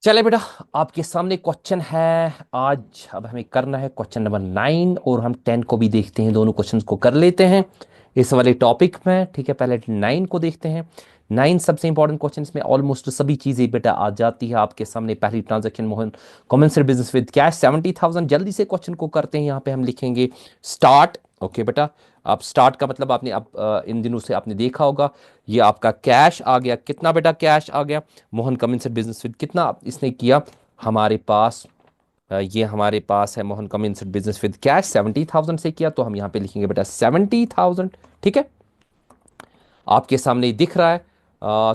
चले बेटा, आपके सामने क्वेश्चन है आज। अब हमें करना है क्वेश्चन नंबर 9 और हम 10 को भी देखते हैं, दोनों क्वेश्चंस को कर लेते हैं इस वाले टॉपिक में। ठीक है, पहले 9 को देखते हैं। 9 सबसे इंपॉर्टेंट क्वेश्चन, इसमें ऑलमोस्ट सभी चीजें बेटा आ जाती है आपके सामने। पहली transaction Mohan commenced business with cash 70,000। जल्दी से क्वेश्चन को करते हैं। यहाँ पे हम लिखेंगे स्टार्ट। ओके बेटा, आप स्टार्ट का मतलब आपने अब इन दिनों से आपने देखा होगा, ये आपका कैश आ गया। कितना बेटा कैश आ गया? मोहन कमिंस बिजनेस विद कितना इसने किया हमारे पास? ये हमारे पास है Mohan Cummins business with cash 70,000 से किया, तो हम यहाँ पे लिखेंगे बेटा 70,000। ठीक है, आपके सामने ही दिख रहा है।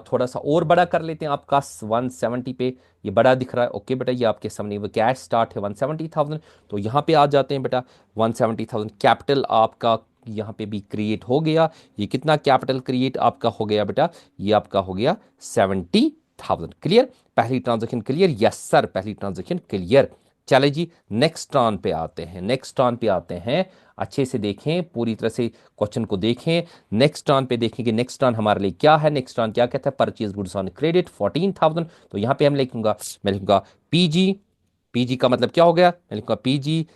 थोड़ा सा और बड़ा कर लेते हैं आपका 170 पे, ये बड़ा दिख रहा है। ओके बेटा, ये आपके सामने वो कैश स्टार्ट है 170,000, तो यहाँ पे आ जाते हैं बेटा 170,000। कैपिटल आपका यहाँ पे भी क्रिएट हो गया। ये कितना कैपिटल क्रिएट आपका हो गया बेटा? ये आपका हो गया 70,000। क्लियर? पहली ट्रांजेक्शन क्लियर? यस सर, पहली ट्रांजेक्शन क्लियर। चले जी, नेक्स्ट टर्न पे आते हैं। नेक्स्ट टर्न पे आते हैं, अच्छे से देखें, पूरी तरह से क्वेश्चन को देखें। नेक्स्ट टर्न पे देखें कि नेक्स्ट टर्न हमारे लिए क्या है। नेक्स्ट टर्न क्या कहता है? Purchase goods on credit 14,000। तो यहाँ पे हम लिखूंगा, मैं लिखूंगा पीजी। पीजी का मतलब क्या हो गया? मैं लिखूंगा पीजी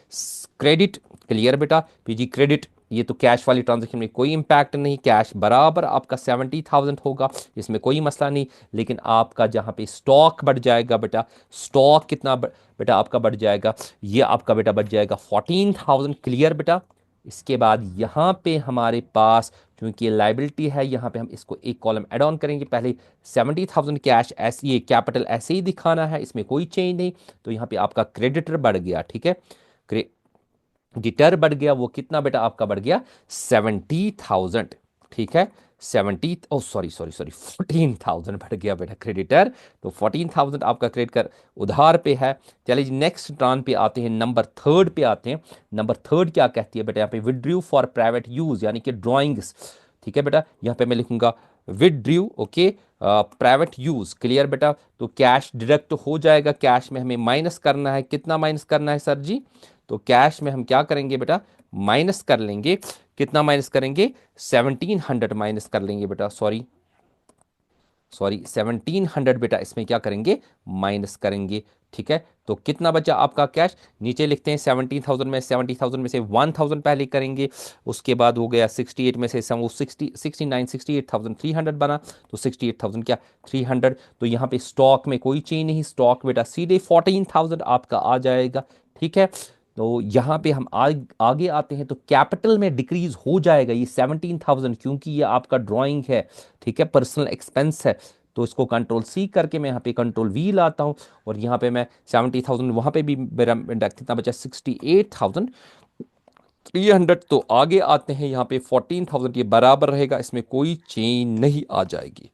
क्रेडिट। क्लियर बेटा? पीजी क्रेडिट, ये तो कैश वाली ट्रांजेक्शन में कोई इंपैक्ट नहीं, कैश बराबर आपका 70,000 होगा, इसमें कोई मसला नहीं। लेकिन आपका जहाँ पे स्टॉक बढ़ जाएगा बेटा, स्टॉक कितना बेटा आपका बढ़ जाएगा? ये आपका बेटा बढ़ जाएगा 14,000। क्लियर बेटा? इसके बाद यहाँ पे हमारे पास, क्योंकि ये लाइबिलिटी है, यहाँ पे हम इसको एक कॉलम एड ऑन करेंगे। पहले 70,000 कैश, ऐसे ये कैपिटल ऐसे ही दिखाना है, इसमें कोई चेंज नहीं। तो यहाँ पे आपका क्रेडिटर बढ़ गया। ठीक है, क्रेडिटर बढ़ गया, वो कितना बेटा आपका बढ़ गया? 70,000। ठीक है, 70, ओ सॉरी सॉरी सॉरी, 14,000 बढ़ गया बेटा क्रेडिटर। तो 14,000 आपका क्रेडिट कर उधार पे है। चलिए जी, नेक्स्ट टर्न पे आते हैं, नंबर थर्ड पे आते हैं। नंबर थर्ड क्या कहती है बेटा? यहाँ पे विड्रू फॉर प्राइवेट यूज, यानी कि ड्राइंग्स। ठीक है बेटा, यहाँ पे मैं लिखूंगा withdrew. Okay, private use. Clear बेटा? तो कैश डिडक्ट हो जाएगा, कैश में हमें माइनस करना है। कितना माइनस करना है सर जी? तो कैश में हम क्या करेंगे बेटा? माइनस कर लेंगे। कितना माइनस करेंगे? 1700 माइनस कर लेंगे बेटा। सॉरी सॉरी, 1700 बेटा इसमें क्या करेंगे? माइनस करेंगे। ठीक है, तो कितना बचा आपका कैश? नीचे लिखते हैं 17,000 में, 70,000 में से 1,000 पहले करेंगे, उसके बाद हो गया 68 में से वो 68,300 बना। तो 68,000 क्या? 300। तो यहाँ पे स्टॉक में कोई चेंज नहीं, स्टॉक बेटा सीधे 14,000 आपका आ जाएगा। ठीक है, तो यहाँ पे हम आगे आते हैं, तो कैपिटल में डिक्रीज हो जाएगा ये 17,000, क्योंकि ये आपका ड्राइंग है। ठीक है, पर्सनल एक्सपेंस है। तो इसको कंट्रोल सी करके मैं यहाँ पे कंट्रोल वी लाता हूँ, और यहाँ पे मैं 70,000, वहाँ पे भी मेरा कितना बचा? 68,300। तो आगे आते हैं यहाँ पे 14,000, ये बराबर रहेगा, इसमें कोई चेंज नहीं आ जाएगी।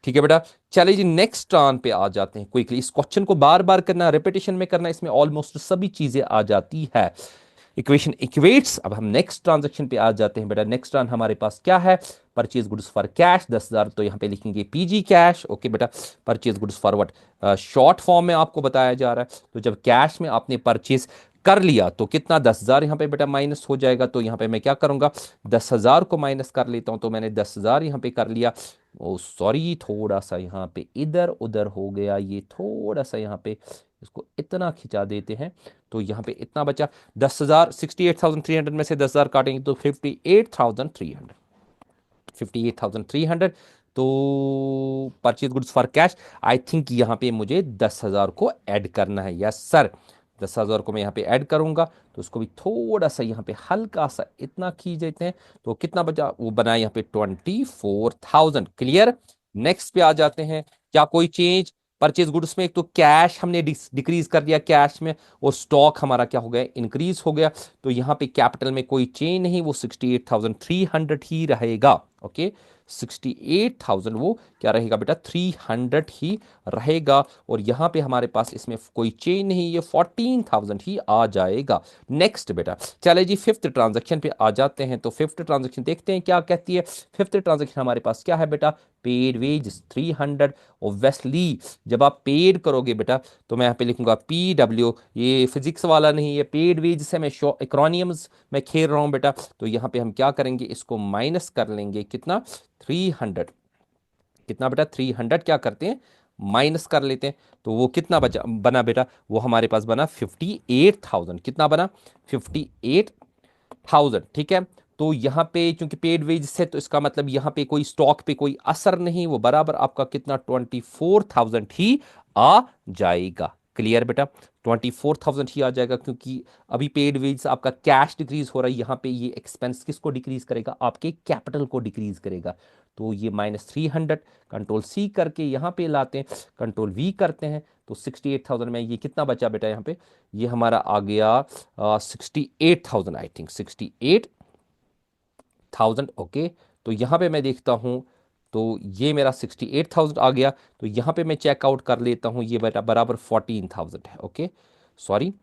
ठीक है बेटा, चलिए जी नेक्स्ट टर्न पे आ जाते हैं क्विकली। इस क्वेश्चन को बार बार करना, रिपीटेशन में करना, इसमें ऑलमोस्ट सभी चीजें आ जाती है। Equation equates. अब हम नेक्स्ट ट्रांजेक्शन पे आ जाते हैं बेटा। नेक्स्ट टर्न हमारे पास क्या है? परचेज गुड्स फॉर कैश 10,000, तो यहाँ पे लिखेंगे पीजी कैश। ओके बेटा, purchase goods for what? Short form में आपको बताया जा रहा है। तो जब कैश में आपने परचेज कर लिया, तो कितना? 10,000 यहाँ पे बेटा माइनस हो जाएगा। तो यहाँ पे मैं क्या करूंगा? 10,000 को माइनस कर लेता हूँ। तो मैंने 10,000 यहाँ पे कर लिया। ओ सॉरी, थोड़ा सा यहाँ पे इधर उधर हो गया, ये थोड़ा सा यहाँ पे इसको इतना खिंचा देते हैं। तो यहाँ पे इतना बचा 10,000, 68,300 में से 10,000 काटेंगे तो 58,300। 58,300। तो purchase goods for cash, I think यहाँ पे मुझे 10,000 को ऐड करना है। यस सर, 10,000 को मैं यहाँ पे ऐड करूंगा। तो उसको भी थोड़ा सा यहाँ पे हल्का सा इतना खींच देते हैं। तो कितना बचा? वो बना यहाँ पे 24,000। क्लियर? नेक्स्ट पे आ जाते हैं। क्या कोई चेंज? परचेज गुड्स में एक तो कैश हमने डिक्रीज कर दिया कैश में, और स्टॉक हमारा क्या हो गया? इंक्रीज हो गया। तो यहाँ पे कैपिटल में कोई चेंज नहीं, वो 68,300 ही रहेगा। ओके, 68,000 वो क्या रहेगा बेटा? 300 ही रहेगा। और यहाँ पे हमारे पास इसमें कोई चेंज नहीं, ये 14,000 ही आ जाएगा। नेक्स्ट बेटा, चले जी फिफ्थ ट्रांजेक्शन पे आ जाते हैं। तो फिफ्थ ट्रांजेक्शन देखते हैं क्या कहती है। फिफ्थ ट्रांजेक्शन हमारे पास क्या है बेटा? Paid veg 300। ओब्वियसली जब आप पेड करोगे बेटा, तो मैं यहाँ पे लिखूंगा पी डब्ल्यू, ये फिजिक्स वाला नहीं, ये पेड वेज से मैं इकोनॉमिक्स में खेल रहा हूँ बेटा। तो यहाँ पे हम क्या करेंगे? इसको माइनस कर लेंगे। कितना? 300। कितना बेटा? 300 क्या करते हैं? माइनस कर लेते हैं तो वो कितना बचा बना बेटा, वो हमारे पास बना 58,000। कितना बना? 58,000। ठीक है, तो यहाँ पे चूंकि पेड वेजेस है तो इसका मतलब यहाँ पे कोई स्टॉक पे कोई असर नहीं, वो बराबर आपका कितना 24,000 ही आ जाएगा। क्लियर बेटा? 24,000 ही आ जाएगा, क्योंकि अभी पेड वेज आपका कैश डिक्रीज हो रहा है, यहाँ पे ये एक्सपेंस किसको डिक्रीज करेगा? आपके कैपिटल को डिक्रीज करेगा। तो ये -300 कंट्रोल सी करके यहाँ पे लाते हैं, कंट्रोल वी करते हैं, तो 68,000 में ये कितना बचा बेटा? यहाँ पे ये हमारा आ गया 68,000, आई थिंक 68,000। ओके, तो यहाँ पे मैं देखता हूँ तो ये मेरा 68,000 आ गया। तो यहाँ पे मैं चेकआउट कर लेता हूँ, ये बेटा बराबर 14,000 है। ओके, सॉरी,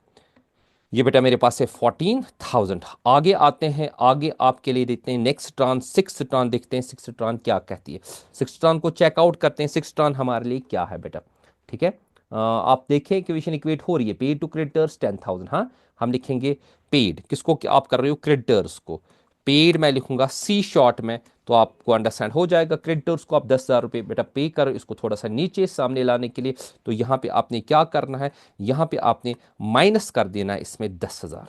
ये बेटा मेरे पास है 14,000। आगे आते हैं, आगे आपके लिए देखते हैं नेक्स्ट ट्रांस, सिक्स ट्रांस देखते हैं, सिक्स ट्रांस क्या कहती है। सिक्स ट्रांस को चेकआउट करते हैं, सिक्स ट्रांस हमारे लिए क्या है बेटा। ठीक है, आप देखें इक्वेशन इक्वेट हो रही है, पेड टू क्रेडिटर्स 10,000। हाँ, हम लिखेंगे पेड किसको, क्या आप कर रहे हो? क्रेडिटर्स को। पेड मैं लिखूंगा सी शॉर्ट में, तो आपको अंडरस्टैंड हो जाएगा। क्रेडिटर्स को आप 10,000 रुपये बेटा पे करो, इसको थोड़ा सा नीचे सामने लाने के लिए। तो यहाँ पे आपने क्या करना है, यहाँ पे आपने माइनस कर देना है इसमें 10,000।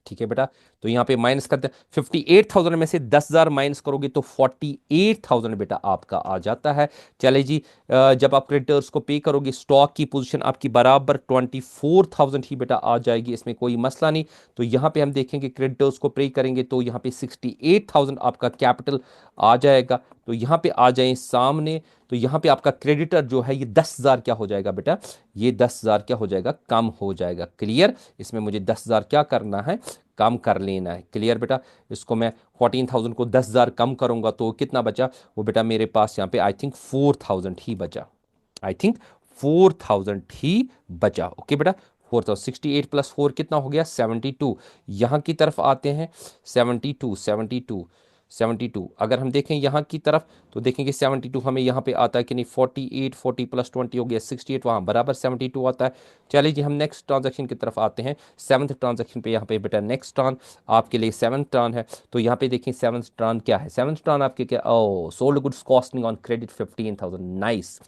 ठीक है बेटा, तो यहाँ पे माइनस करते हैं, 58,000 में से 10,000 माइनस करोगे तो 48,000 बेटा आपका आ जाता है। चले जी, जब आप क्रेडिटर्स को पे करोगे, स्टॉक की पोजीशन आपकी बराबर 24,000 ही बेटा आ जाएगी, इसमें कोई मसला नहीं। तो यहाँ पे हम देखेंगे क्रेडिटर्स को पे करेंगे तो यहाँ पे 68,000 आपका कैपिटल आ जाएगा। तो यहाँ पे आ जाए सामने, तो यहाँ पे आपका क्रेडिटर जो है ये 10,000 क्या हो जाएगा बेटा, ये 10,000 क्या हो जाएगा, कम हो जाएगा। क्लियर? इसमें मुझे 10,000 क्या करना है, कम कर लेना है। क्लियर बेटा? इसको मैं 14,000 को 10,000 कम करूंगा तो कितना बचा, वो बेटा मेरे पास यहाँ पे आई थिंक 4,000 ही बचा, आई थिंक 4,000 ही बचा। ओके बेटा, 4,000, 68 प्लस 4 कितना हो गया, 72। यहाँ की तरफ आते हैं, 72, 72, 72। अगर हम देखें यहाँ की तरफ तो देखेंगे 72 हमें यहाँ पे आता है कि नहीं, 48, 40 प्लस 20 हो गया 68, वहाँ बराबर 72 आता है। चलिए जी, हम नेक्स्ट ट्रांजैक्शन की तरफ आते हैं, सेवन्थ ट्रांजैक्शन पे। यहाँ पे बेटा नेक्स्ट ट्रान आपके लिए सेवन्थ ट्रान है, तो यहाँ पे देखें सेवन्थ ट्रान क्या है। सेवन्थ ट्रान आपके क्या, ओ sold goods costing on credit 15,000। Nice,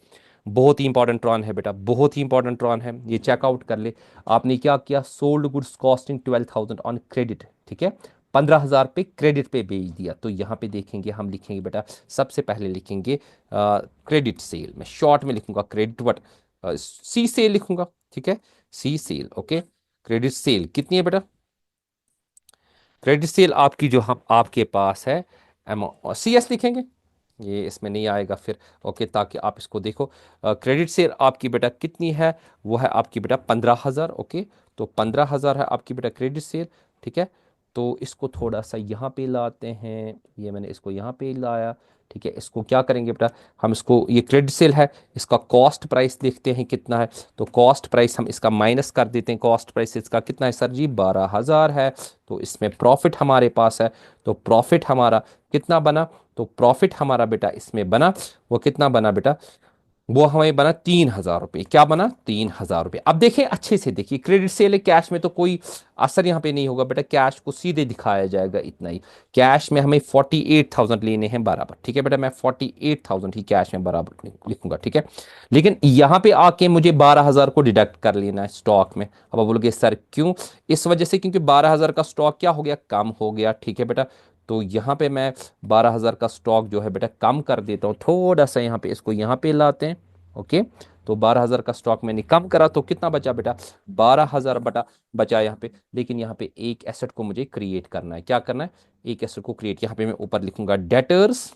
बहुत ही इंपॉर्टेंट ट्रॉन है बेटा, बहुत ही इंपॉर्टेंट ट्रॉन है, ये चेकआउट कर ले। आपने क्या किया, sold goods costing 12,000 on credit. ठीक है, 15,000 पे क्रेडिट पे बेच दिया। तो यहाँ पे देखेंगे, हम लिखेंगे बेटा, सबसे पहले लिखेंगे क्रेडिट सेल, मैं शॉर्ट में लिखूंगा क्रेडिट वट, सी सेल लिखूंगा। ठीक है, सी सेल। ओके, क्रेडिट सेल कितनी है बेटा, क्रेडिट सेल आपकी जो हम आपके पास है, सी एस लिखेंगे, ये इसमें नहीं आएगा फिर। ओके, ताकि आप इसको देखो, क्रेडिट सेल आपकी बेटा कितनी है, वो है आपकी बेटा 15,000। ओके, तो 15,000 है आपकी बेटा क्रेडिट सेल। ठीक है, तो इसको थोड़ा सा यहाँ पे लाते हैं, ये मैंने इसको यहाँ पे लाया। ठीक है, इसको क्या करेंगे बेटा, हम इसको, ये क्रेडिट सेल है, इसका कॉस्ट प्राइस देखते हैं कितना है। तो कॉस्ट प्राइस हम इसका माइनस कर देते हैं, कॉस्ट प्राइस इसका कितना है सर जी, 12,000 है। तो इसमें प्रॉफिट हमारे पास है, तो प्रॉफिट हमारा कितना बना, तो प्रॉफिट हमारा बेटा इसमें बना, वो कितना बना बेटा, वो हमें बना 3,000 रुपये। क्या बना, 3,000 रुपये। अब देखें अच्छे से, देखिए क्रेडिट सेल है, कैश में तो कोई असर यहाँ पे नहीं होगा बेटा, कैश को सीधे दिखाया जाएगा इतना ही। कैश में हमें 48,000 लेने हैं बराबर। ठीक है बेटा, मैं 48,000 ही कैश में बराबर लिखूंगा। ठीक है, लेकिन यहाँ पे आके मुझे 12,000 को डिडक्ट कर लेना है स्टॉक में। अब आप बोलोगे सर क्यों, इस वजह से क्योंकि 12,000 का स्टॉक क्या हो गया, कम हो गया। ठीक है बेटा, तो यहाँ पे मैं 12,000 का स्टॉक जो है बेटा कम कर देता हूँ, थोड़ा सा यहाँ पे, इसको यहाँ पे लाते हैं। ओके, तो 12,000 का स्टॉक मैंने कम करा तो कितना बचा बेटा, 12,000 बटा बचा यहाँ पे। लेकिन यहाँ पे एक एसेट को मुझे क्रिएट करना है, क्या करना है, एक एसेट को क्रिएट, यहाँ पे मैं ऊपर लिखूंगा डेटर्स,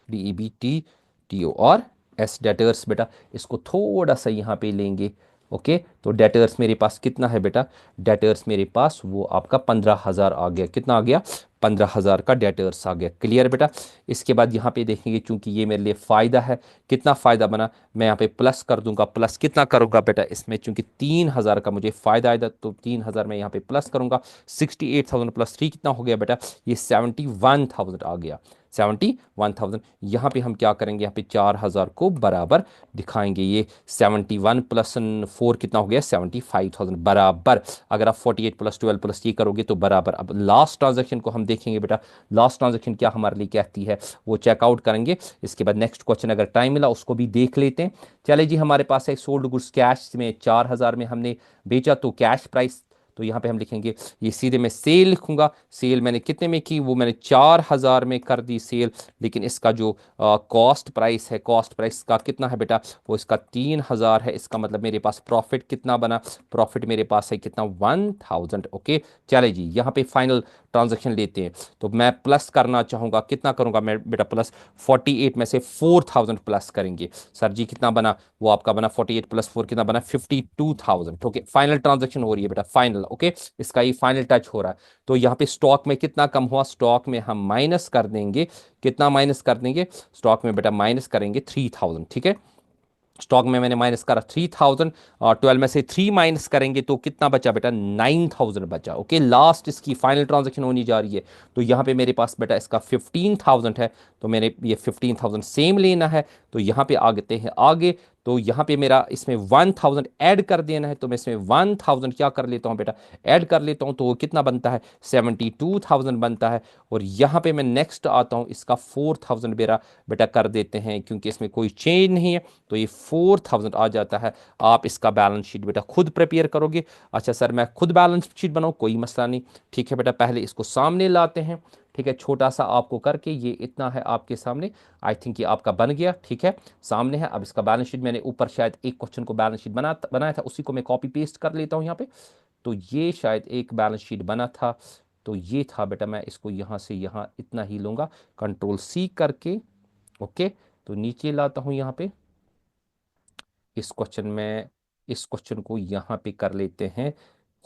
DEBT और एस, डेटर्स बेटा। इसको थोड़ा सा यहाँ पे लेंगे। ओके, तो डेटर्स मेरे पास कितना है बेटा, डेटर्स मेरे पास वो आपका 15,000 आ गया। कितना आ गया, 15,000 का डेटर्स आ गया। क्लियर बेटा? इसके बाद यहाँ पे देखेंगे, चूंकि ये मेरे लिए फ़ायदा है, कितना फ़ायदा बना, मैं यहाँ पे प्लस कर दूंगा। प्लस कितना करूंगा बेटा इसमें, चूंकि 3,000 का मुझे फ़ायदा आएगा तो 3,000 मैं यहाँ पे प्लस करूंगा। 68,000 प्लस 3 कितना हो गया बेटा, ये 71,000 आ गया। 71,000। यहाँ पे हम क्या करेंगे, यहाँ पे 4,000 को बराबर दिखाएंगे। ये 71 प्लस 4 कितना हो गया, 75,000 बराबर। अगर आप 48 प्लस 12 प्लस ये करोगे तो बराबर। अब लास्ट ट्रांजेक्शन को हम देखेंगे बेटा, लास्ट ट्रांजेक्शन क्या हमारे लिए कहती है वो चेकआउट करेंगे। इसके बाद नेक्स्ट क्वेश्चन अगर टाइम मिला उसको भी देख लेते हैं। चले जी, हमारे पास है सोल्ड गुड्स कैश में 4,000 में हमने बेचा, तो कैश प्राइस, तो यहाँ पे हम लिखेंगे, ये सीधे मैं सेल लिखूंगा। सेल मैंने कितने में की, वो मैंने 4,000 में कर दी सेल। लेकिन इसका जो कॉस्ट प्राइस है, कॉस्ट प्राइस का कितना है बेटा, वो इसका 3,000 है। इसका मतलब मेरे पास प्रॉफिट कितना बना, प्रॉफिट मेरे पास है कितना, 1,000। ओके, चले जी यहाँ पे फाइनल ट्रांजेक्शन लेते हैं। तो मैं प्लस करना चाहूंगा, कितना करूंगा मैं बेटा, प्लस 48 में से 4,000 प्लस करेंगे। सर जी कितना बना, वो आपका बना 48 प्लस 4 कितना बना, 52,000। ओके, फाइनल ट्रांजेक्शन हो रही है बेटा, फाइनल। ओके, इसका ये फाइनल टच हो रहा है। तो यहाँ पे स्टॉक में कितना कम हुआ, स्टॉक में हम माइनस कर देंगे, कितना माइनस कर देंगे, स्टॉक में बेटा माइनस करेंगे 3,000। ठीक है, स्टॉक में मैंने माइनस करा 3,000, और 12 में से 3 माइनस करेंगे तो कितना बचा बेटा, 9,000 बचा। ओके, लास्ट इसकी फाइनल ट्रांजैक्शन होनी जा रही है। तो यहाँ पे मेरे पास बेटा इसका 15,000 है, तो मैंने ये 15,000 सेम लेना है। तो यहाँ पे आते हैं आगे। तो यहाँ पे मेरा इसमें 1,000 ऐड कर देना है, तो मैं इसमें 1,000 क्या कर लेता हूँ बेटा, ऐड कर लेता हूँ। तो वो कितना बनता है, 72,000 बनता है। और यहाँ पे मैं नेक्स्ट आता हूँ, इसका 4,000 मेरा बेटा कर देते हैं, क्योंकि इसमें कोई चेंज नहीं है। तो ये 4,000 आ जाता है। आप इसका बैलेंस शीट बेटा खुद प्रिपेयर करोगे। अच्छा सर मैं खुद बैलेंस शीट बनाऊँ, कोई मसला नहीं। ठीक है बेटा, पहले इसको सामने लाते हैं। ठीक है, छोटा सा आपको करके, ये इतना है आपके सामने। आई थिंक ये आपका बन गया। ठीक है, सामने है। अब इसका बैलेंस शीट मैंने ऊपर शायद एक क्वेश्चन को बैलेंस शीट बनाया था, उसी को मैं कॉपी पेस्ट कर लेता हूँ यहाँ पे। तो ये शायद एक बैलेंस शीट बना था। तो ये था बेटा, मैं इसको यहाँ से यहाँ इतना ही लूंगा, कंट्रोल सी करके। ओके, तो नीचे लाता हूँ यहाँ पे। इस क्वेश्चन में, इस क्वेश्चन को यहाँ पे कर लेते हैं।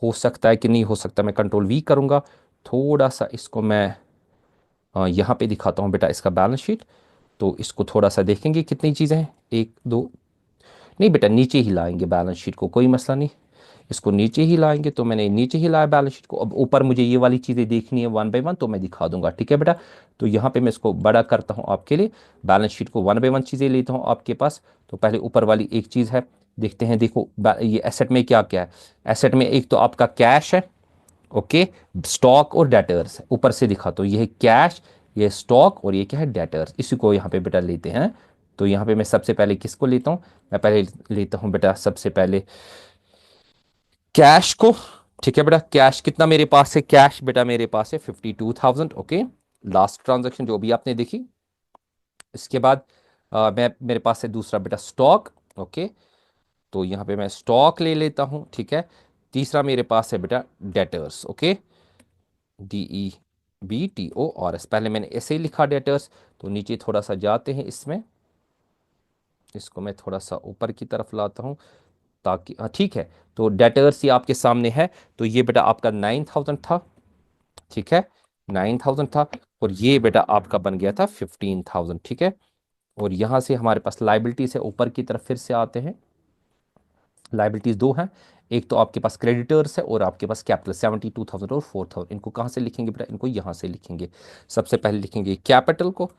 हो सकता है कि नहीं हो सकता, मैं कंट्रोल वी करूँगा। थोड़ा सा इसको मैं यहाँ पे दिखाता हूँ बेटा, इसका बैलेंस शीट। तो इसको थोड़ा सा देखेंगे कितनी चीज़ें हैं, एक दो, नहीं बेटा नीचे ही लाएंगे बैलेंस शीट को, कोई मसला नहीं। इसको नीचे ही लाएंगे, तो मैंने नीचे ही लाया बैलेंस शीट को। अब ऊपर मुझे ये वाली चीज़ें देखनी है वन बाय वन, तो मैं दिखा दूंगा। ठीक है बेटा, तो यहाँ पे मैं इसको बड़ा करता हूँ आपके लिए, बैलेंस शीट को वन बाय वन चीज़ें लेता हूँ आपके पास। तो पहले ऊपर वाली एक चीज़ है, देखते हैं। देखो ये एसेट में क्या क्या है, एसेट में एक तो आपका कैश है। ओके, स्टॉक और डेटर्स है। ऊपर से दिखा, तो ये है कैश, ये स्टॉक, और ये क्या है, डेटर्स। इसी को यहाँ पे बेटा लेते हैं। तो यहाँ पे मैं सबसे पहले किसको लेता हूँ, मैं पहले लेता हूँ बेटा सबसे पहले कैश को। ठीक है बेटा, कैश कितना मेरे पास है, कैश बेटा मेरे पास है 52,000। ओके, लास्ट ट्रांजेक्शन जो भी आपने देखी। इसके बाद मैं मेरे पास है दूसरा बेटा स्टॉक। ओके, तो यहाँ पे मैं स्टॉक ले लेता हूँ। ठीक है, तीसरा मेरे पास है बेटा डेटर्स। ओके, DEBTORS, पहले मैंने ऐसे ही लिखा डेटर्स। तो नीचे थोड़ा सा जाते हैं इसमें, इसको मैं थोड़ा सा ऊपर की तरफ लाता हूँ, ताकि हाँ ठीक है। तो डेटर्स ये आपके सामने है। तो ये बेटा आपका 9,000 था। ठीक है, 9,000 था, और ये बेटा आपका बन गया था 15,000। ठीक है, और यहाँ से हमारे पास लाइबिलिटी से ऊपर की तरफ फिर से आते हैं। लाइबिलिटीज दो हैं, एक तो आपके पास क्रेडिटर्स है और आपके पास कैपिटल 72,000 और 4,000। इनको कहाँ से लिखेंगे बेटा, इनको यहाँ से लिखेंगे। सबसे पहले लिखेंगे कैपिटल को।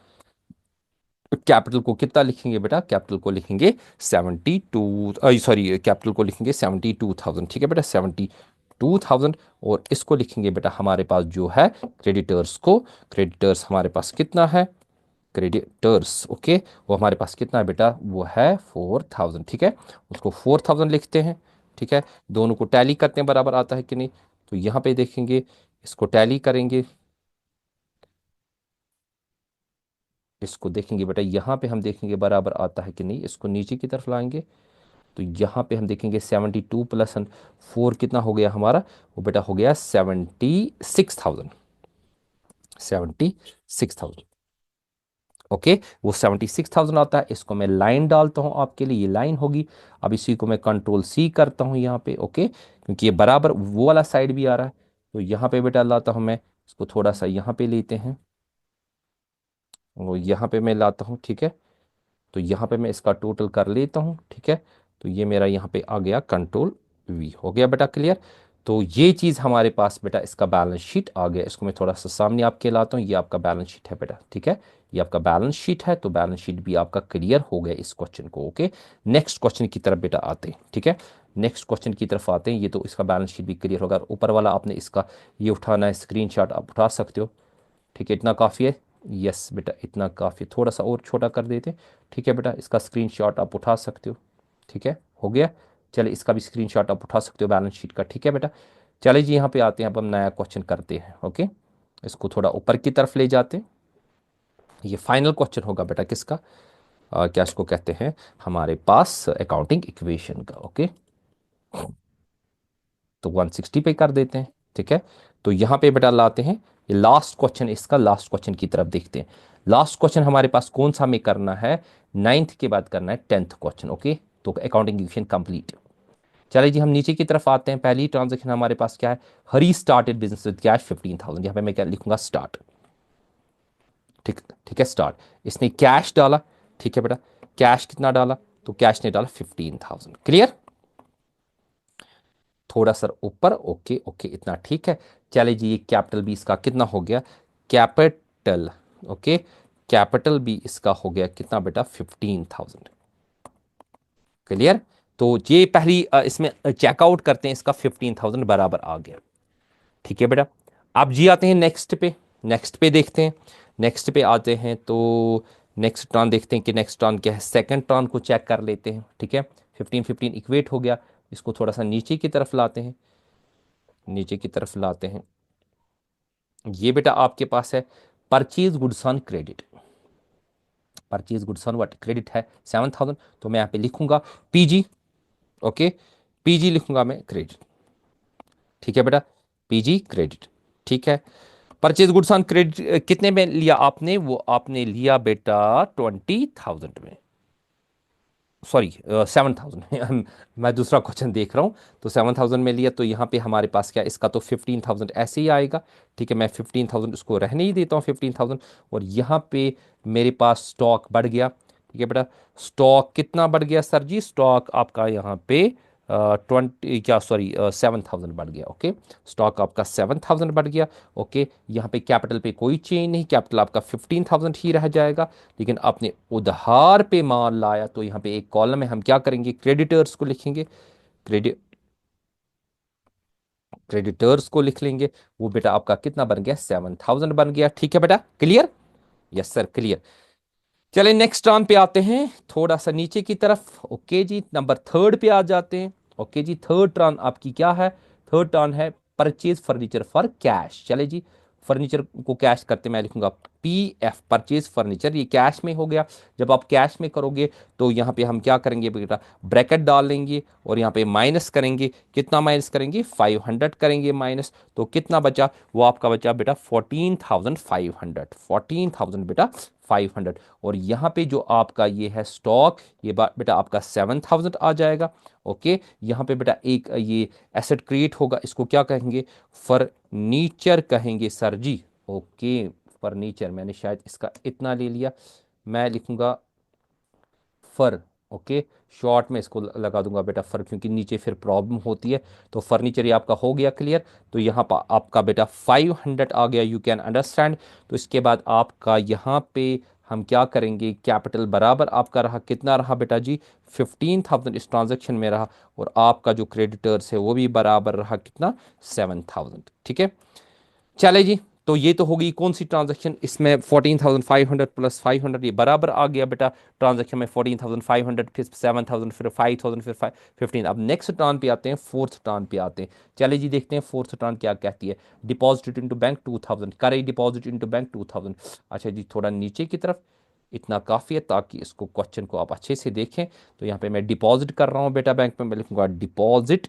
कैपिटल को कितना लिखेंगे बेटा, कैपिटल को लिखेंगे 72, सॉरी कैपिटल को लिखेंगे 72,000। ठीक है बेटा, 72,000। और इसको लिखेंगे बेटा हमारे पास जो है क्रेडिटर्स को, क्रेडिटर्स हमारे पास कितना है, क्रेडिटर्स ओके, वो हमारे पास कितना है बेटा, वो है 4,000। ठीक है, उसको 4,000 लिखते हैं। ठीक है, दोनों को टैली करते हैं, बराबर आता है कि नहीं। तो यहाँ पे देखेंगे, इसको टैली करेंगे, इसको देखेंगे बेटा, यहाँ पे हम देखेंगे बराबर आता है कि नहीं। इसको नीचे की तरफ लाएंगे, तो यहाँ पे हम देखेंगे 72 प्लस 4 कितना हो गया हमारा, वो बेटा हो गया 76,000, 76,000। ओके, वो 76,000 आता है। इसको मैं लाइन डालता हूँ आपके लिए, ये लाइन होगी। अब इसी को मैं कंट्रोल सी करता हूँ यहाँ पे। ओके, क्योंकि ये बराबर वो वाला साइड भी आ रहा है। तो यहाँ पे बेटा लाता हूँ मैं, इसको थोड़ा सा यहाँ पे लेते हैं, वो यहाँ पे मैं लाता हूँ। ठीक है, तो यहाँ पे मैं इसका टोटल कर लेता हूँ। ठीक है, तो ये मेरा यहाँ पे आ गया, कंट्रोल वी हो गया बेटा, क्लियर। तो ये चीज़ हमारे पास बेटा इसका बैलेंस शीट आ गया। इसको मैं थोड़ा सा सामने आपके लाता हूँ। ये आपका बैलेंस शीट है बेटा, ठीक है। ये आपका बैलेंस शीट है, तो बैलेंस शीट भी आपका क्लियर हो गया इस क्वेश्चन को। ओके, नेक्स्ट क्वेश्चन की तरफ बेटा आते हैं, ठीक है। नेक्स्ट क्वेश्चन की तरफ आते हैं। ये तो इसका बैलेंस शीट भी क्लियर होगा। ऊपर वाला आपने इसका ये उठाना है, स्क्रीनशॉट आप उठा सकते हो, ठीक है। इतना काफ़ी है। यस बेटा, इतना काफ़ी, थोड़ा सा और छोटा कर देते हैं, ठीक है बेटा। इसका स्क्रीनशॉट आप उठा सकते हो, ठीक है, हो गया। चलिए, इसका भी स्क्रीनशॉट आप उठा सकते हो बैलेंस शीट का, ठीक है बेटा। चलिए जी, यहाँ पे आते हैं, अब हम नया क्वेश्चन करते हैं। ओके, इसको थोड़ा ऊपर की तरफ ले जाते हैं। ये फाइनल क्वेश्चन होगा बेटा किसका, क्या इसको कहते हैं, हमारे पास अकाउंटिंग इक्वेशन का। ओके, तो 160 पे कर देते हैं, ठीक है। तो यहाँ पे बेटा लाते हैं ये लास्ट क्वेश्चन, इसका लास्ट क्वेश्चन की तरफ देखते हैं। लास्ट क्वेश्चन हमारे पास कौन सा हमें करना है, नाइन्थ के बाद करना है 10th क्वेश्चन। ओके, तो अकाउंटिंग इक्वेशन कंप्लीट। चलिए जी, हम नीचे की तरफ आते हैं। पहली ट्रांजेक्शन हमारे पास क्या है, हरी स्टार्टेड बिजनेस विद कैश 15,000। यहाँ पे मैं क्या लिखूंगा, स्टार्ट, ठीक, ठीक है, स्टार्ट। इसने कैश डाला, ठीक है बेटा। कैश कितना डाला, तो कैश ने डाला 15,000। क्लियर, थोड़ा सा ऊपर, ओके ओके, इतना ठीक है। चलिए जी, ये कैपिटल भी इसका कितना हो गया, कैपिटल, ओके, कैपिटल भी इसका हो गया कितना बेटा, 15,000। क्लियर, तो ये पहली इसमें चेकआउट करते हैं, इसका 15,000 बराबर आ गया, ठीक है बेटा। अब जी आते हैं नेक्स्ट पे, नेक्स्ट पे देखते हैं। नेक्स्ट पे आते हैं तो नेक्स्ट टर्न देखते हैं कि नेक्स्ट टर्न क्या है। सेकंड टर्न को चेक कर लेते हैं, ठीक है। 15 15 इक्वेट हो गया। इसको थोड़ा सा नीचे की तरफ लाते हैं, नीचे की तरफ लाते हैं। ये बेटा आपके पास है purchase goods on credit. Purchase goods on what, credit है 7,000। तो मैं यहाँ पे लिखूंगा पीजी, ओके, पीजी लिखूंगा मैं क्रेडिट, ठीक है बेटा, पीजी क्रेडिट, ठीक है। परचेज गुड्स ऑन क्रेडिट कितने में लिया आपने, वो आपने लिया बेटा 20,000 में, सॉरी 7,000 मैं दूसरा क्वेश्चन देख रहा हूँ। तो 7,000 में लिया, तो यहाँ पे हमारे पास क्या, इसका तो 15,000 ऐसे ही आएगा, ठीक है। मैं 15,000 उसको रहने ही देता हूँ, 15,000। और यहाँ पे मेरे पास स्टॉक बढ़ गया, ठीक है बेटा। स्टॉक कितना बढ़ गया सर जी, स्टॉक आपका यहाँ पे 20 क्या, सॉरी 7,000 बढ़ गया। ओके, स्टॉक आपका 7,000 बढ़ गया। ओके, यहाँ पे कैपिटल पे कोई चेंज नहीं, कैपिटल आपका 15,000 ही रह जाएगा। लेकिन आपने उधार पे माल लाया, तो यहाँ पे एक कॉलम है, हम क्या करेंगे, क्रेडिटर्स को लिखेंगे। क्रेडिट क्रेडिटर्स को लिख लेंगे। वो बेटा आपका कितना बन गया, 7,000 बन गया, ठीक है बेटा। Clear, yes sir, clear. चलिए नेक्स्ट टर्न पे आते हैं, थोड़ा सा नीचे की तरफ। ओके जी, नंबर थर्ड पे आ जाते हैं। ओके जी, थर्ड टर्न आपकी क्या है, थर्ड टर्न है परचेज फर्नीचर फॉर कैश। चले जी, फर्नीचर को कैश करते मैं लिखूंगा पी एफ, परचेज फर्नीचर, ये कैश में हो गया। जब आप कैश में करोगे तो यहाँ पे हम क्या करेंगे बेटा, ब्रैकेट डाल लेंगे और यहाँ पे माइनस करेंगे। कितना माइनस करेंगे, 500 करेंगे माइनस। तो कितना बचा, वो आपका बचा बेटा 14,500, 14,000 बेटा 500। और यहाँ पे जो आपका ये है स्टॉक, ये बेटा आपका 7,000 आ जाएगा। ओके, यहाँ पे बेटा एक ये एसेट क्रिएट होगा, इसको क्या कहेंगे, फर्नीचर कहेंगे सर जी। ओके, फर्नीचर, मैंने शायद इसका इतना ले लिया, मैं लिखूंगा फर। ओके, शॉर्ट में इसको लगा दूंगा बेटा फर, क्योंकि नीचे फिर प्रॉब्लम होती है। तो फर्नीचर ये आपका हो गया क्लियर। तो यहाँ पर आपका बेटा 500 आ गया, यू कैन अंडरस्टैंड। तो इसके बाद आपका यहाँ पे हम क्या करेंगे, कैपिटल बराबर आपका रहा कितना रहा बेटा जी, 15,000 इस ट्रांजेक्शन में रहा। और आपका जो क्रेडिटर्स है वो भी बराबर रहा कितना, 7,000, ठीक है। चले जी, तो ये तो होगी कौन सी ट्रांजैक्शन, इसमें 14,500 प्लस 500 ये बराबर आ गया बेटा। ट्रांजैक्शन में 14,500, फिर 7,000, फिर 5,000, फिर 15। अब नेक्स्ट टर्न पे आते हैं, फोर्थ टर्न पे आते हैं। चले जी, देखते हैं फोर्थ टर्न क्या कहती है। डिपॉजिट इनटू बैंक 2,000, करे डिपॉजिट इनटू बैंक 2,000। अच्छा जी, थोड़ा नीचे की तरफ, इतना काफ़ी है ताकि इसको क्वेश्चन को आप अच्छे से देखें। तो यहाँ पे मैं डिपॉजिट कर रहा हूँ बेटा बैंक में, मैं लिखूंगा डिपॉजिट,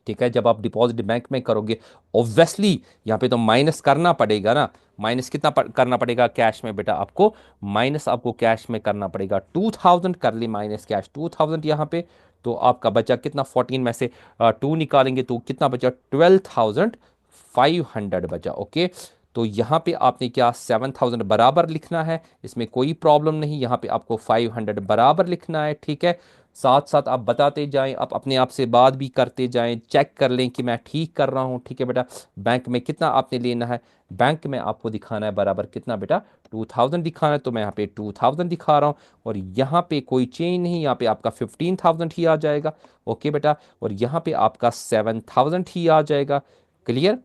ठीक है। जब आप डिपॉजिट बैंक में करोगे, ऑब्वियसली यहाँ पे तो माइनस करना पड़ेगा ना। माइनस कितना करना पड़ेगा कैश में बेटा आपको, माइनस आपको कैश में करना पड़ेगा 2,000, कर ली माइनस कैश 2,000 यहाँ पे। तो आपका बचा कितना, 14 में से 2 निकालेंगे तो कितना बचा, 12,500 बचा। ओके, तो यहाँ पे आपने क्या 7,000 बराबर लिखना है, इसमें कोई प्रॉब्लम नहीं। यहाँ पे आपको 500 बराबर लिखना है, ठीक है। साथ साथ आप बताते जाएं, आप अपने आप से बात भी करते जाएं, चेक कर लें कि मैं ठीक कर रहा हूँ, ठीक है बेटा। बैंक में कितना आपने लेना है, बैंक में आपको दिखाना है बराबर कितना बेटा, 2,000 दिखाना है। तो मैं यहाँ पे 2,000 दिखा रहा हूँ, और यहाँ पे कोई चेंज नहीं, यहाँ पे आपका 15,000 ही आ जाएगा, ओके बेटा। और यहाँ पे आपका 7,000 ही आ जाएगा। क्लियर।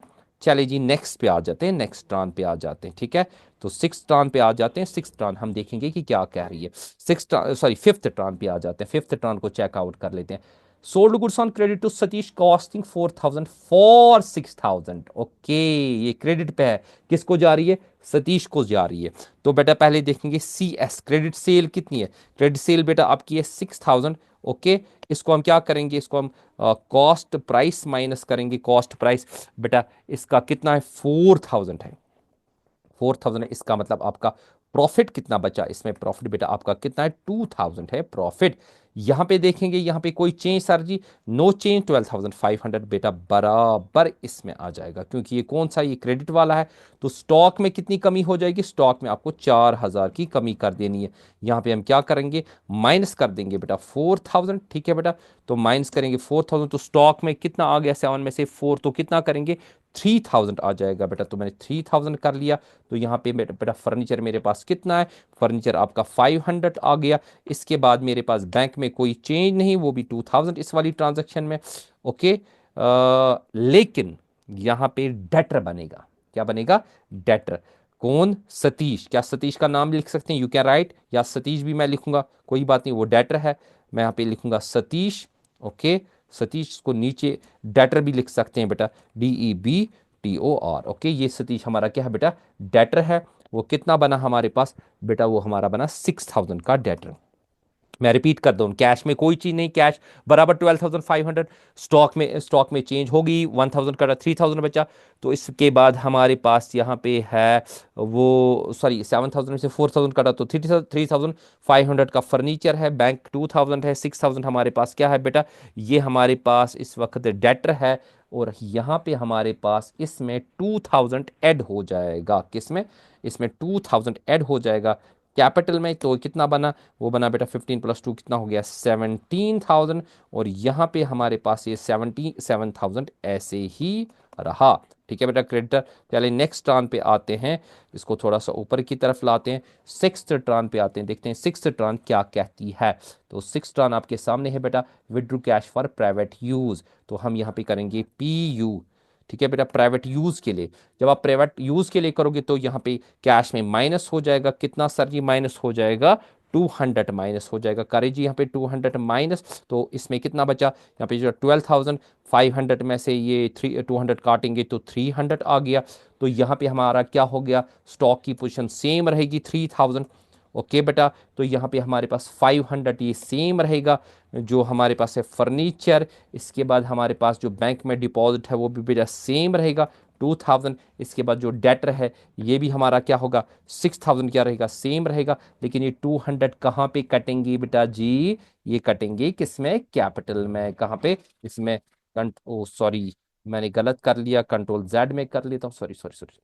चलिए जी, नेक्स्ट पे आ जाते हैं, नेक्स्ट टर्न पे आ जाते हैं, ठीक है। तो सिक्स टर्न पे आ जाते हैं, सिक्स टर्न हम देखेंगे कि क्या कह रही है। सिक्स सॉरी फिफ्थ टर्न पे आ जाते हैं, फिफ्थ टर्न को चेकआउट कर लेते हैं। Sold goods on credit to Satish costing 4,000 for 6,000, okay. ये क्रेडिट पे है, किसको जा रही है, सतीश को जा रही है। तो बेटा पहले देखेंगे सी एस, क्रेडिट सेल कितनी है, क्रेडिट सेल बेटा आपकी है 6,000, ओके। इसको हम क्या करेंगे, इसको हम कॉस्ट प्राइस माइनस करेंगे, कॉस्ट प्राइस बेटा इसका कितना है, 4,000 है, 4,000 है। इसका मतलब आपका प्रॉफिट कितना बचा, इसमें प्रॉफिट बेटा आपका कितना है, 2,000 है प्रॉफिट। यहां पे देखेंगे, यहां पे कोई चेंज सर जी, नो चेंज, 12,500 बेटा बराबर इसमें आ जाएगा, क्योंकि ये कौन सा, ये क्रेडिट वाला है। तो स्टॉक में कितनी कमी हो जाएगी, स्टॉक में आपको 4,000 की कमी कर देनी है। यहां पे हम क्या करेंगे, माइनस कर देंगे बेटा 4,000, ठीक है बेटा। तो माइनस करेंगे 4,000, तो स्टॉक में कितना आ गया, 7 में से 4, तो कितना करेंगे, 3,000 आ जाएगा बेटा। तो मैंने 3,000 कर लिया। तो यहाँ पे बेटा फर्नीचर मेरे पास कितना है, फर्नीचर आपका 500 आ गया। इसके बाद मेरे पास बैंक में कोई चेंज नहीं, वो भी 2,000 इस वाली ट्रांजैक्शन में, ओके। लेकिन यहाँ पे डेटर बनेगा, क्या बनेगा, डेटर। कौन, सतीश, क्या सतीश का नाम लिख सकते हैं, यू कैन राइट, या सतीश भी मैं लिखूंगा, कोई बात नहीं, वो डेटर है। मैं यहाँ पे लिखूंगा सतीश, ओके। सतीश को नीचे डेटर भी लिख सकते हैं बेटा, DEBTOR, ओके। ये सतीश हमारा क्या है बेटा, डेटर है। वो कितना बना हमारे पास बेटा, वो हमारा बना 6,000 का डेटर। मैं रिपीट कर दूं, कैश में कोई चीज नहीं, कैश बराबर 12,500, स्टॉक में चेंज होगी, 1,000 का 3,000 बचा। तो इसके बाद हमारे पास यहाँ पे है वो, सॉरी 7,000 में से 4,000 कटा तो 3,500 का फर्नीचर है, बैंक 2,000 है, 6,000 हमारे पास क्या है बेटा, ये हमारे पास इस वक्त डेटर है। और यहाँ पे हमारे पास इसमें 2,000 ऐड हो जाएगा, किसमें, इसमें 2,000 ऐड हो जाएगा कैपिटल में। तो कितना बना, वो बना बेटा 15 + 2 कितना हो गया, 17,000। और यहाँ पे हमारे पास ये 77,000 ऐसे ही रहा, ठीक है बेटा क्रेडिटर। चलिए नेक्स्ट टर्न पे आते हैं, इसको थोड़ा सा ऊपर की तरफ लाते हैं, सिक्स्थ टर्न पे आते हैं, देखते हैं सिक्स्थ टर्न क्या कहती है। तो सिक्स्थ टर्न आपके सामने है बेटा, withdrew cash for private use. तो हम यहाँ पे करेंगे PU, ठीक है बेटा, प्राइवेट यूज के लिए। जब आप प्राइवेट यूज के लिए करोगे तो यहाँ पे कैश में माइनस हो जाएगा, कितना सर जी, माइनस हो जाएगा 200, माइनस हो जाएगा, करे जी यहाँ पे 200 माइनस। तो इसमें कितना बचा, यहाँ पे जो 12,500 में से ये 200 काटेंगे तो 300 आ गया। तो यहाँ पे हमारा क्या हो गया, स्टॉक की पोजीशन सेम रहेगी 3,000, ओके बेटा। तो यहाँ पे हमारे पास 500 ये सेम रहेगा, जो हमारे पास है फर्नीचर। इसके बाद हमारे पास जो बैंक में डिपॉजिट है वो भी बेटा सेम रहेगा 2,000। इसके बाद जो डेटर है ये भी हमारा क्या होगा, 6,000 क्या रहेगा, सेम रहेगा। लेकिन ये 200 कहाँ पे कटेंगे बेटा जी, ये कटेंगे किसमें, कैपिटल में, कहाँ पे, इसमें ओ सॉरी, मैंने गलत कर लिया, Ctrl Z में कर लेता हूँ, sorry sorry sorry,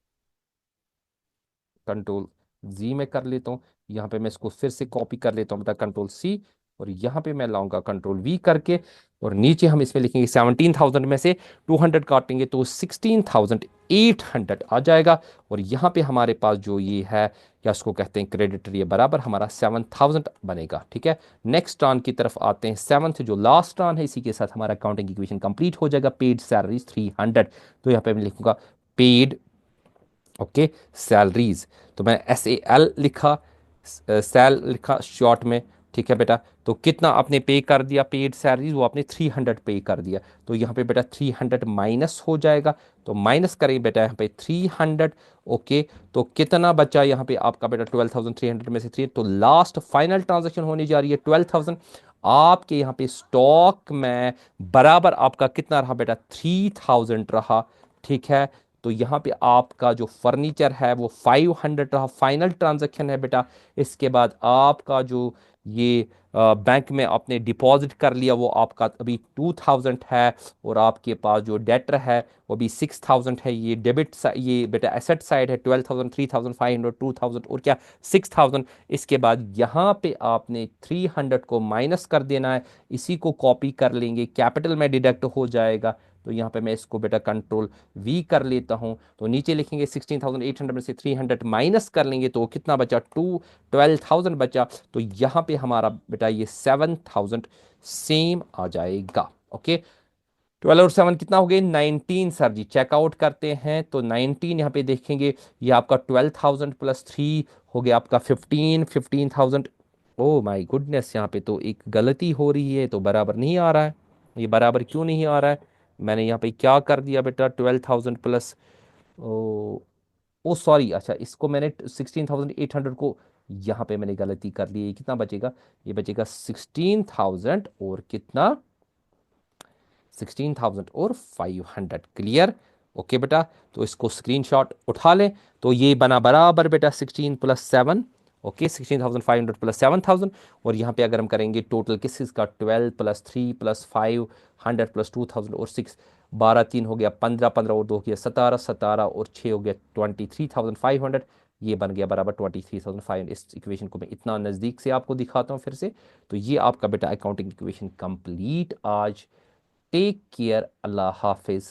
Ctrl Z में कर लेता हूँ। यहाँ पे मैं इसको फिर से कॉपी कर लेता हूँ बेटा, Ctrl C, और यहाँ पे मैं लाऊंगा Ctrl V करके। और नीचे हम इसमें लिखेंगे 17,000 में से 200 काटेंगे तो 16,800 आ जाएगा। और यहाँ पे हमारे पास जो ये है, क्या इसको कहते हैं, क्रेडिटर, ये बराबर हमारा 7,000 बनेगा, ठीक है। नेक्स्ट टर्न की तरफ आते हैं, सेवंथ जो लास्ट टर्न है, इसी के साथ हमारा अकाउंटिंग इक्वेशन कंप्लीट हो जाएगा। पेड सैलरीज 300, तो यहाँ पे मैं लिखूंगा पेड, ओके, सैलरीज। तो मैं SAL लिखा, सैल लिखा शॉर्ट में, ठीक है बेटा। तो कितना आपने पे कर दिया पेड सैलरीज, वो आपने 300 पे कर दिया। तो यहाँ पे बेटा 300 माइनस हो जाएगा। तो माइनस करें बेटा यहाँ पे 300, ओके। तो कितना बचा यहाँ पे आपका बेटा, 12,300 में से 3, तो लास्ट फाइनल ट्रांजेक्शन होने जा रही है 12,000। आपके यहाँ पे स्टॉक में बराबर आपका कितना रहा बेटा, 3,000 रहा, ठीक है। तो यहाँ पे आपका जो फर्नीचर है वो 500 रहा, फाइनल ट्रांजैक्शन है बेटा। इसके बाद आपका जो ये बैंक में आपने डिपॉजिट कर लिया वो आपका अभी 2000 है, और आपके पास जो डेटर है वो भी 6000 है। ये डेबिट, ये बेटा एसेट साइड है 12000, 3500, 2000 और क्या 6000। इसके बाद यहाँ पे आपने 300 को माइनस कर देना है, इसी को कॉपी कर लेंगे, कैपिटल में डिडक्ट हो जाएगा। तो यहाँ पे मैं इसको बेटा कंट्रोल वी कर लेता हूँ, तो नीचे लिखेंगे 16800 में से 300 माइनस कर लेंगे तो कितना बचा, 12000 बचा। तो यहाँ पे हमारा बेटा ये 7000 सेम आ जाएगा। ओके, 12 और 7 कितना हो गए, 19 सर जी। चेकआउट करते हैं तो 19 यहाँ पे देखेंगे, ये आपका 12000 प्लस 3 हो गया आपका 15,000। ओ माय गुडनेस, यहाँ पे तो एक गलती हो रही है, तो बराबर नहीं आ रहा है। ये बराबर क्यों नहीं आ रहा है, मैंने यहाँ पे क्या कर दिया बेटा, 12000 प्लस, ओ ओ सॉरी, अच्छा इसको मैंने 16800 को यहाँ पे मैंने गलती कर ली। ये कितना बचेगा, ये बचेगा 16000 और कितना, 16000 और 500। क्लियर, ओके बेटा। तो इसको स्क्रीनशॉट उठा लें। तो ये बना बराबर बेटा 16 प्लस 7, ओके 16500 प्लस 7000। और यहाँ पे अगर हम करेंगे टोटल किस चीज़ का, 12 प्लस 3 प्लस 500 प्लस 2000 और 6, 12 3 हो गया 15, 15 और 2 हो गया 17, 17 और 6 हो गया 23,500। ये बन गया बराबर 23,500। इस इक्वेशन को मैं इतना नज़दीक से आपको दिखाता हूँ फिर से। तो ये आपका बेटा अकाउंटिंग इक्वेशन कंप्लीट आज। टेक केयर, अल्लाह हाफिज़।